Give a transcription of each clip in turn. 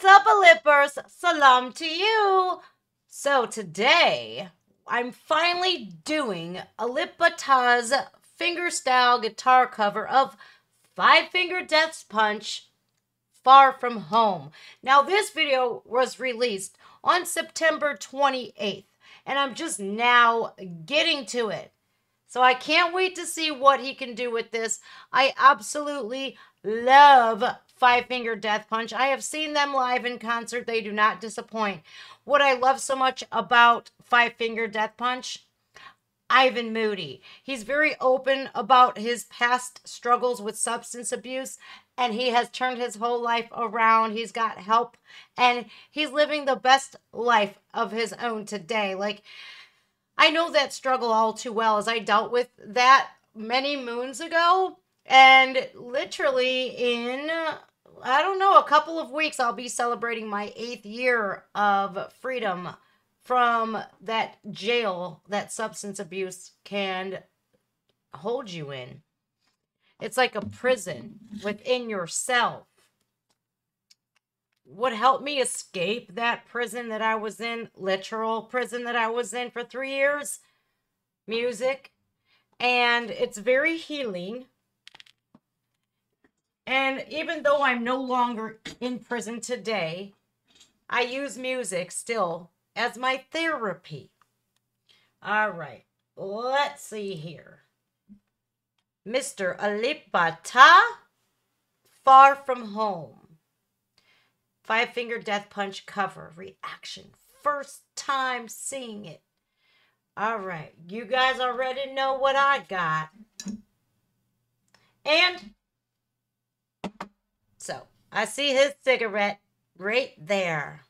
What's up, Alippers? Salam to you. So today, I'm finally doing Alip Bata's fingerstyle guitar cover of Five Finger Death Punch, Far From Home. Now, this video was released on September 28th, and I'm just now getting to it. So I can't wait to see what he can do with this. I absolutely love Five Finger Death Punch. I have seen them live in concert. They do not disappoint. What I love so much about Five Finger Death Punch, Ivan Moody. He's very open about his past struggles with substance abuse, and he has turned his whole life around. He's got help, and he's living the best life of his own today. Like, I know that struggle all too well, as I dealt with that many moons ago. And literally in, I don't know, a couple of weeks, I'll be celebrating my 8th year of freedom from that jail that substance abuse can hold you in. It's like a prison within yourself. What helped me escape that prison that I was in, literal prison that I was in for 3 years? Music. And it's very healing. And even though I'm no longer in prison today, I use music still as my therapy. All right, let's see here. Mr. Alip Bata, Far From Home. Five Finger Death Punch cover reaction. First time seeing it. All right, you guys already know what I got. And so I see his cigarette right there.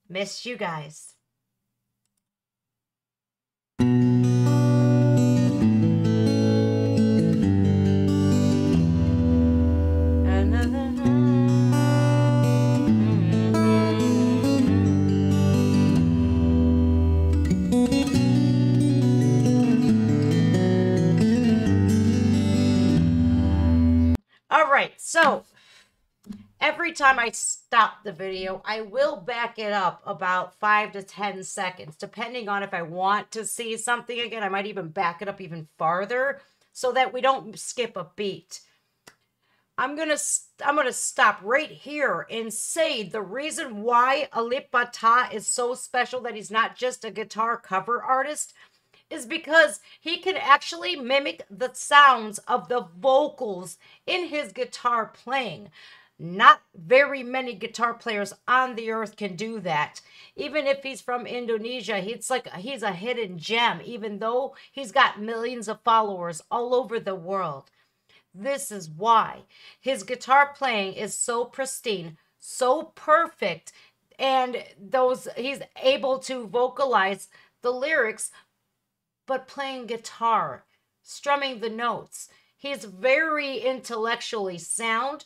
Miss you guys. So, every time I stop the video, I will back it up about 5 to 10 seconds, depending on if I want to see something again. I might even back it up even farther so that we don't skip a beat. I'm gonna stop right here and say the reason why Alip Bata is so special, that he's not just a guitar cover artist, is because he can actually mimic the sounds of the vocals in his guitar playing. Not very many guitar players on the earth can do that. Even if he's from Indonesia, he's a hidden gem, even though he's got millions of followers all over the world. This is why his guitar playing is so pristine, so perfect, and he's able to vocalize the lyrics but playing guitar, strumming the notes. He's very intellectually sound,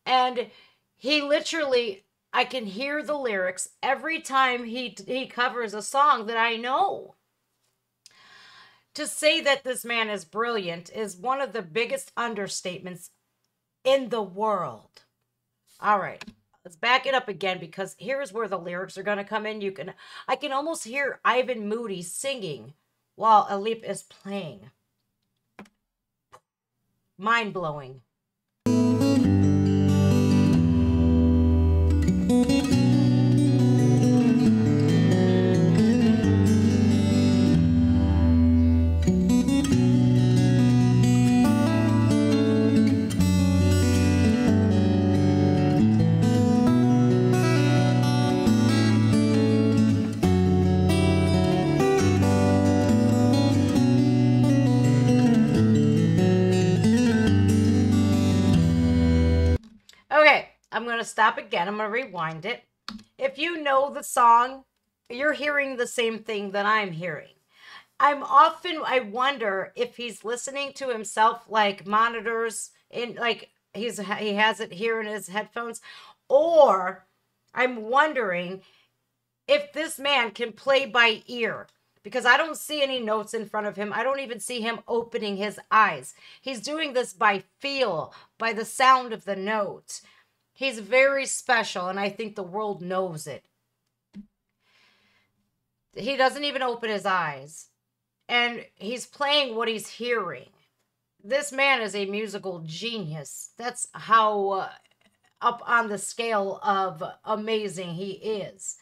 and he literally, I can hear the lyrics every time he covers a song that I know. To say that this man is brilliant is one of the biggest understatements in the world. All right, let's back it up again, because here's where the lyrics are going to come in. I can almost hear Ivan Moody singing while Alip is playing. Mind-blowing. I'm going to stop again. I'm going to rewind it. If you know the song, you're hearing the same thing that I'm hearing. I wonder if he's listening to himself, like monitors, like he has it here in his headphones, or I'm wondering if this man can play by ear, because I don't see any notes in front of him. I don't even see him opening his eyes. He's doing this by feel, by the sound of the note. He's very special, and I think the world knows it. He doesn't even open his eyes, and he's playing what he's hearing. This man is a musical genius. That's how up on the scale of amazing he is.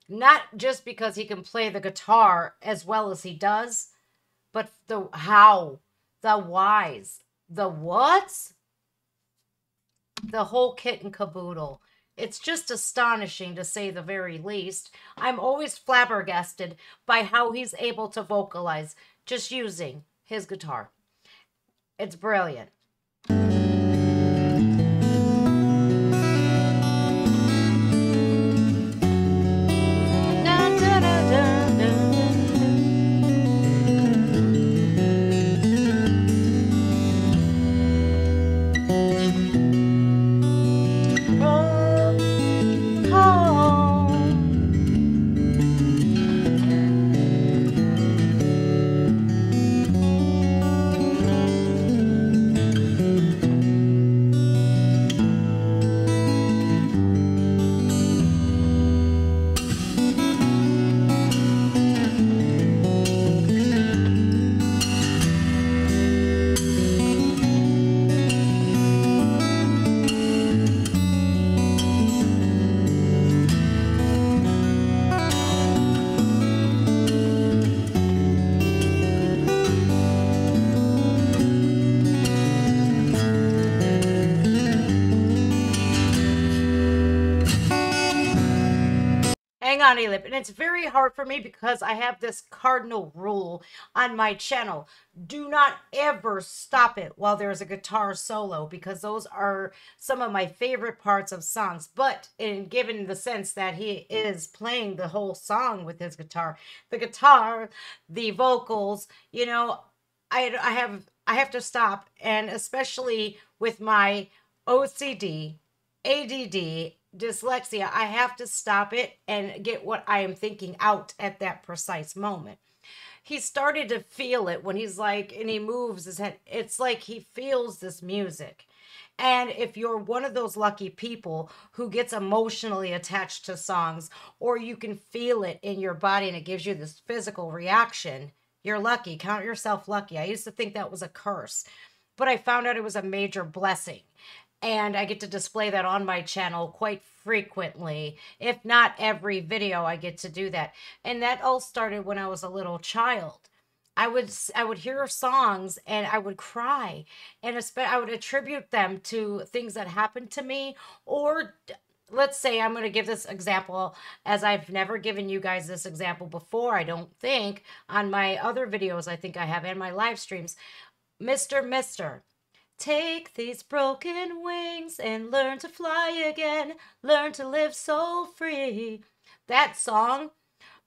Not just because he can play the guitar as well as he does, but the how, the whys, the whats, the whole kit and caboodle. It's just astonishing, to say the very least. I'm always flabbergasted by how he's able to vocalize just using his guitar. It's brilliant. Hang on, Alip. And it's very hard for me because I have this cardinal rule on my channel. Do not ever stop it while there's a guitar solo, because those are some of my favorite parts of songs. But given the sense that he is playing the whole song with his guitar, the vocals, you know, I have to stop. And especially with my OCD, ADD, dyslexia, I have to stop it and get what I am thinking out at that precise moment. He started to feel it when he's like, and he moves his head. It's like he feels this music. And if you're one of those lucky people who gets emotionally attached to songs, or you can feel it in your body and it gives you this physical reaction, you're lucky. Count yourself lucky. I used to think that was a curse, but I found out it was a major blessing. And I get to display that on my channel quite frequently. If not every video, I get to do that. And that all started when I was a little child. I would hear songs and I would cry, and I would attribute them to things that happened to me. Or let's say, I'm going to give this example, as I've never given you guys this example before, I don't think, on my other videos. I think I have, in my live streams. Mister, take these broken wings and learn to fly again. Learn to live so free. That song,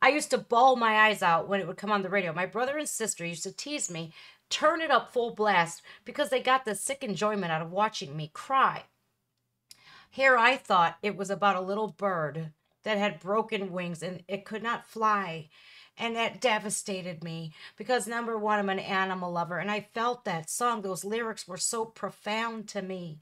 I used to bawl my eyes out when it would come on the radio. My brother and sister used to tease me, turn it up full blast, because they got the sick enjoyment out of watching me cry. Here I thought it was about a little bird that had broken wings and it could not fly. And that devastated me because, number one, I'm an animal lover, and I felt that song. Those lyrics were so profound to me.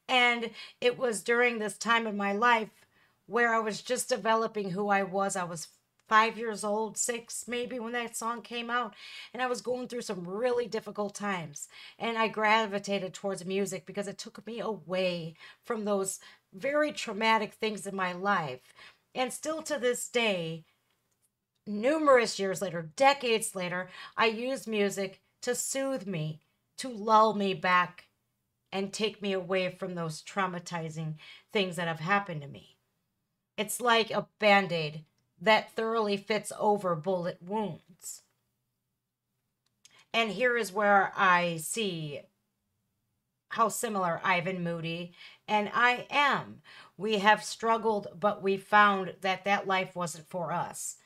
And it was during this time in my life where I was just developing who I was. I was 5 years old, 6 maybe, when that song came out. And I was going through some really difficult times. And I gravitated towards music because it took me away from those very traumatic things in my life. And still to this day, numerous years later, decades later, I use music to soothe me, to lull me back, and take me away from those traumatizing things that have happened to me. It's like a Band-Aid that thoroughly fits over bullet wounds. And here is where I see how similar Ivan Moody and I am. We have struggled, but we found that that life wasn't for us.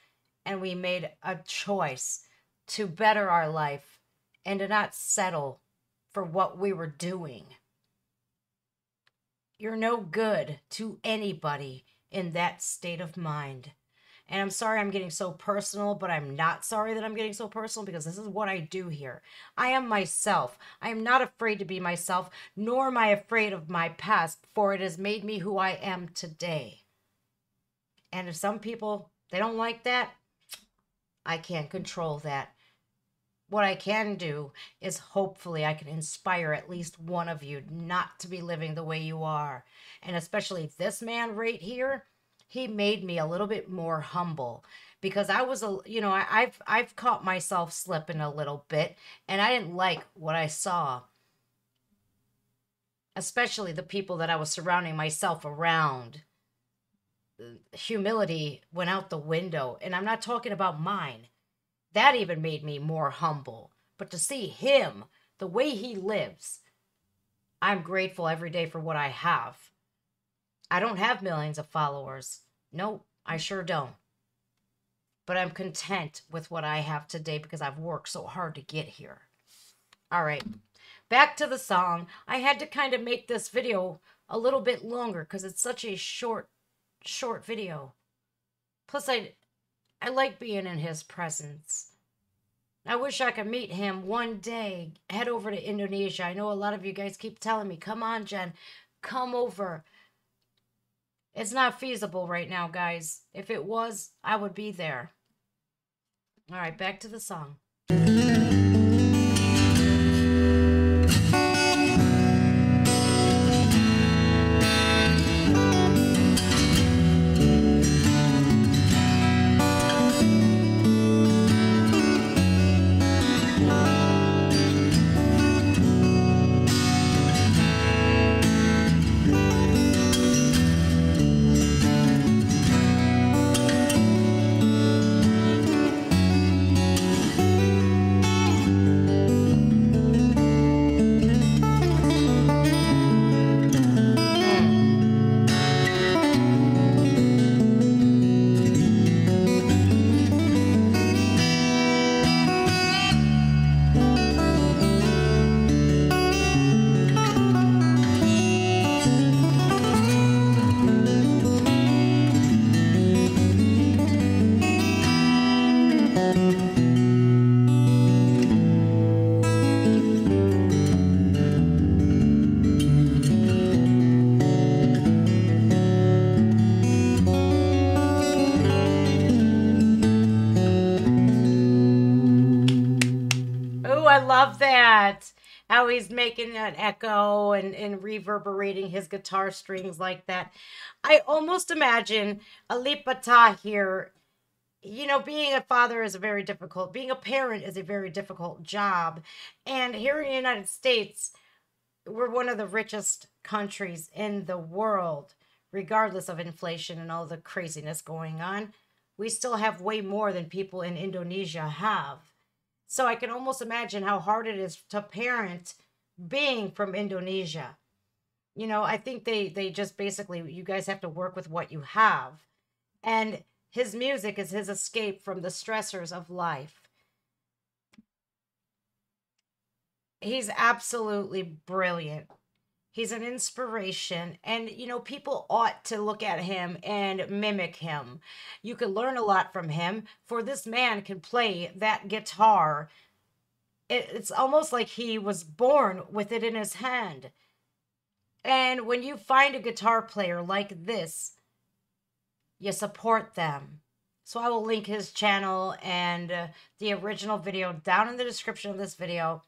And we made a choice to better our life and to not settle for what we were doing. You're no good to anybody in that state of mind. And I'm sorry I'm getting so personal, but I'm not sorry that I'm getting so personal because this is what I do here. I am myself. I am not afraid to be myself, nor am I afraid of my past, for it has made me who I am today. And if some people, they don't like that, I can't control that. What I can do is hopefully I can inspire at least one of you not to be living the way you are. And especially this man right here, he made me a little bit more humble because I was I've caught myself slipping a little bit and I didn't like what I saw. Especially the people that I was surrounding myself around. Humility went out the window, and I'm not talking about mine. That even made me more humble. But to see him, the way he lives, I'm grateful every day for what I have. I don't have millions of followers. No, I sure don't. But I'm content with what I have today because I've worked so hard to get here. All right, back to the song. I had to kind of make this video a little bit longer because it's such a short video. Plus, I like being in his presence. I wish I could meet him one day, head over to Indonesia. I know a lot of you guys keep telling me, come on, Jen, come over. It's not feasible right now, guys. If it was, I would be there. All right, back to the song. I love that. How he's making that echo and reverberating his guitar strings like that. I almost imagine Alip here, you know, being a father is being a parent is a very difficult job. And here in the United States, we're one of the richest countries in the world, regardless of inflation and all the craziness going on. We still have way more than people in Indonesia have. So I can almost imagine how hard it is to parent being from Indonesia. You know, I think they just basically, you guys have to work with what you have. And his music is his escape from the stressors of life. He's absolutely brilliant. He's an inspiration. And, you know, people ought to look at him and mimic him. You can learn a lot from him, for this man can play that guitar. It's almost like he was born with it in his hand. And when you find a guitar player like this, you support them. So I will link his channel and the original video down in the description of this video.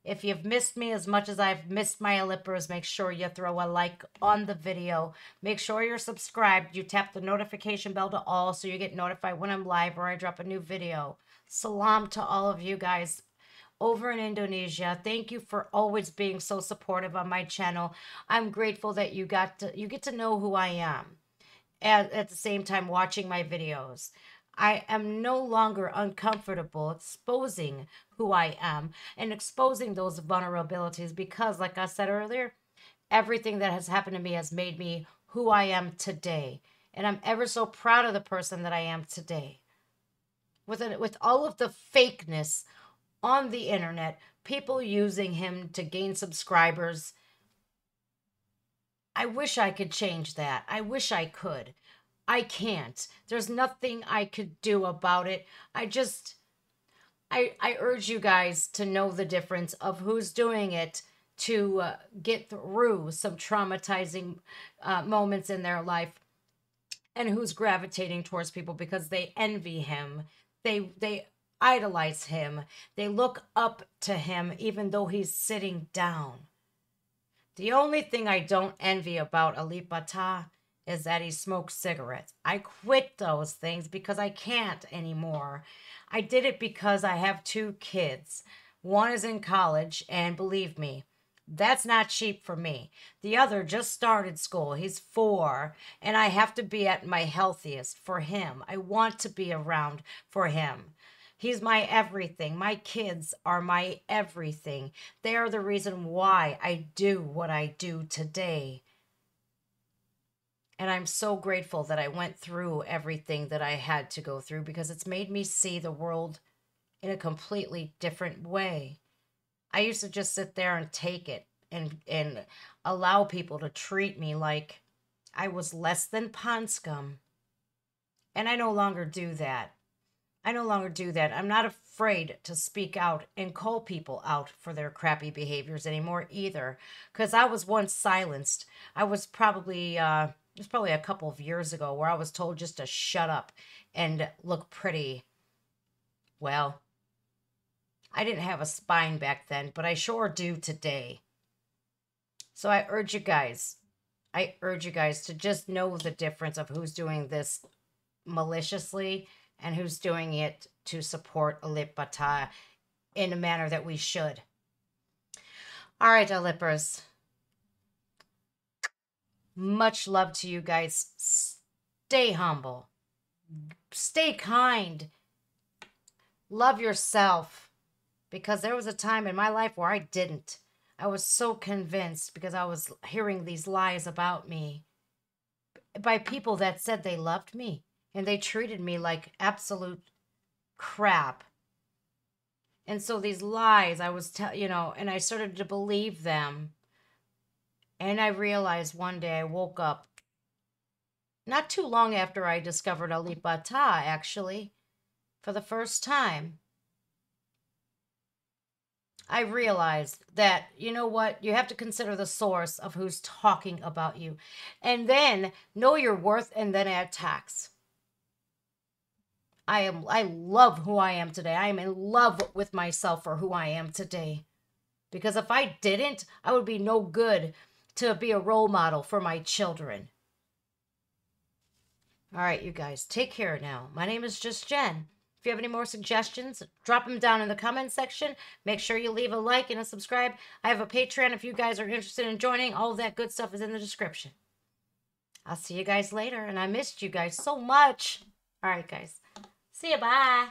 If you've missed me as much as I've missed my Alippers, make sure you throw a like on the video. Make sure you're subscribed. You tap the notification bell to all so you get notified when I'm live or I drop a new video. Salam to all of you guys over in Indonesia. Thank you for always being so supportive on my channel. I'm grateful that you get to know who I am. At the same time watching my videos. I am no longer uncomfortable exposing who I am and exposing those vulnerabilities because, like I said earlier, everything that has happened to me has made me who I am today. And I'm ever so proud of the person that I am today. With all of the fakeness on the internet, people using him to gain subscribers, I wish I could change that. I wish I could. I can't. There's nothing I could do about it. I urge you guys to know the difference of who's doing it to get through some traumatizing moments in their life, and who's gravitating towards people because they envy him. They idolize him. They look up to him even though he's sitting down. The only thing I don't envy about Alip is that he smokes cigarettes. I quit those things because I can't anymore. I did it because I have 2 kids. One is in college, and believe me, that's not cheap for me. The other just started school. He's 4, and I have to be at my healthiest for him. I want to be around for him. He's my everything. My kids are my everything. They are the reason why I do what I do today. And I'm so grateful that I went through everything that I had to go through, because it's made me see the world in a completely different way. I used to just sit there and take it and allow people to treat me like I was less than pond scum. And I no longer do that. I no longer do that. I'm not afraid to speak out and call people out for their crappy behaviors anymore either, because I was once silenced. I was probably it was probably a couple of years ago where I was told just to shut up and look pretty. Well, I didn't have a spine back then, but I sure do today. So I urge you guys to just know the difference of who's doing this maliciously and who's doing it to support Alip in a manner that we should. All right, Alippers. Much love to you guys. Stay humble. Stay kind. Love yourself. Because there was a time in my life where I didn't. I was so convinced because I was hearing these lies about me by people that said they loved me. And they treated me like absolute crap. And so these lies, and I started to believe them. And I realized one day I woke up, not too long after I discovered Alip actually, for the first time. I realized that, you know what, you have to consider the source of who's talking about you. And then know your worth and then add tax. I love who I am today. I am in love with myself for who I am today. Because if I didn't, I would be no good to be a role model for my children. All right, you guys, take care now. My name is Just Jen. If you have any more suggestions, drop them down in the comment section. Make sure you leave a like and a subscribe. I have a Patreon if you guys are interested in joining. All of that good stuff is in the description. I'll see you guys later, and I missed you guys so much. All right, guys. See you. Bye.